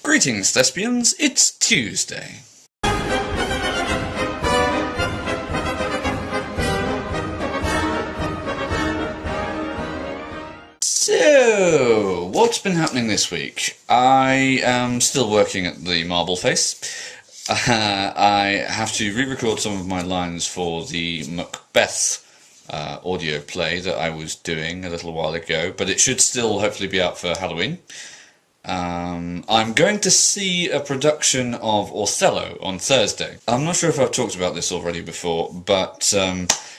Greetings, thespians, it's Tuesday. So, what's been happening this week? I am still working at the Marble Face. I have to re-record some of my lines for the Macbeth audio play that I was doing a little while ago, but it should still hopefully be out for Halloween. I'm going to see a production of Othello on Thursday. I'm not sure if I've talked about this already before, but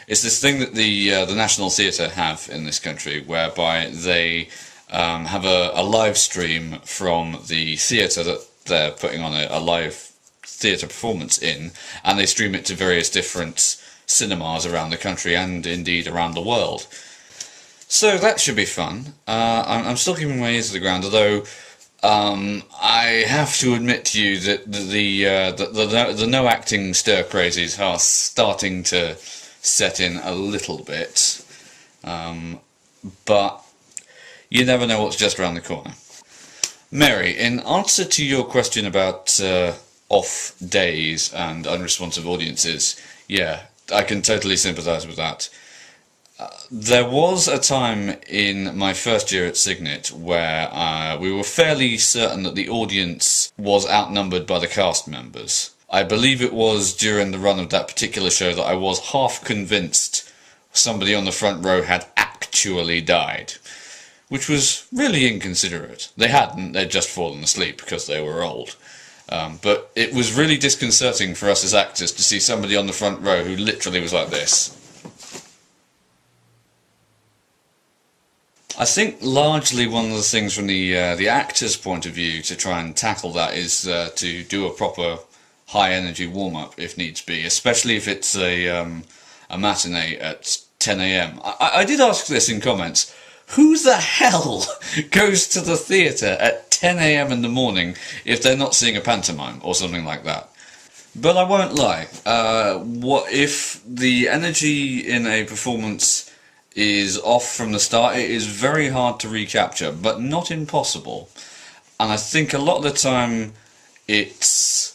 it's this thing that the National Theatre have in this country, whereby they have a live stream from the theatre that they're putting on a live theatre performance in, and they stream it to various different cinemas around the country and indeed around the world. So that should be fun. I'm still keeping my ears to the ground, although I have to admit to you that the no acting stir crazies are starting to set in a little bit, but you never know what's just around the corner. Mary, in answer to your question about off days and unresponsive audiences, yeah, I can totally sympathise with that. There was a time in my first year at Signet where we were fairly certain that the audience was outnumbered by the cast members. I believe it was during the run of that particular show that I was half convinced somebody on the front row had actually died, which was really inconsiderate. They hadn't, they'd just fallen asleep because they were old. But it was really disconcerting for us as actors to see somebody on the front row who literally was like this. I think largely one of the things from the actor's point of view to try and tackle that is to do a proper high energy warm up if needs be, especially if it's a matinee at 10 AM. I did ask this in comments. Who the hell goes to the theatre at 10 AM in the morning if they're not seeing a pantomime or something like that? But I won't lie. What if the energy in a performance is off from the start? It is very hard to recapture, but not impossible. And I think a lot of the time it's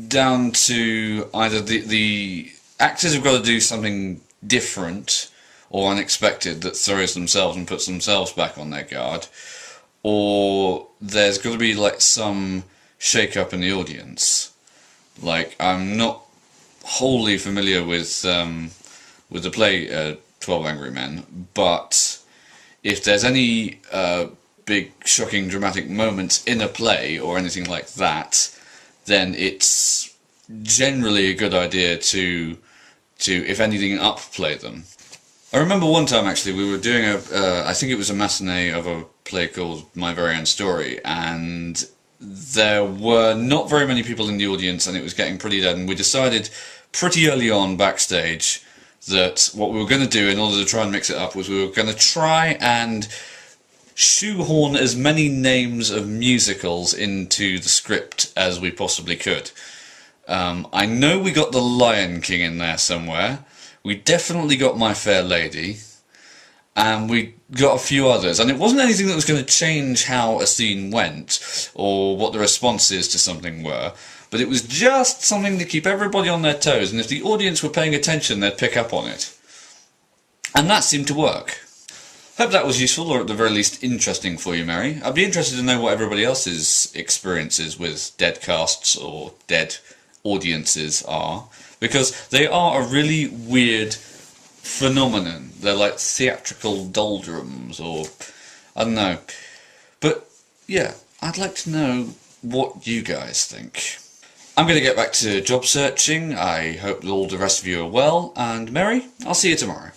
down to either the actors have got to do something different or unexpected that throws themselves and puts themselves back on their guard, or there's got to be like some shake-up in the audience. Like, I'm not wholly familiar with the play 12 Angry Men, but if there's any big, shocking, dramatic moments in a play or anything like that, then it's generally a good idea to if anything, upplay them. I remember one time actually we were doing I think it was a matinee of a play called My Very Own Story, and there were not very many people in the audience and it was getting pretty dead, and we decided pretty early on backstage that what we were going to do in order to try and mix it up was we were going to try and shoehorn as many names of musicals into the script as we possibly could. I know we got The Lion King in there somewhere, we definitely got My Fair Lady, and we got a few others, and it wasn't anything that was going to change how a scene went or what the responses to something were, but it was just something to keep everybody on their toes, and if the audience were paying attention they'd pick up on it. And that seemed to work. Hope that was useful, or at the very least interesting for you, Mary. I'd be interested to know what everybody else's experiences with dead casts or dead audiences are, because they are a really weird phenomenon. They're like theatrical doldrums, or I don't know. But yeah, I'd like to know what you guys think. I'm going to get back to job searching. I hope all the rest of you are well, and Mary, I'll see you tomorrow.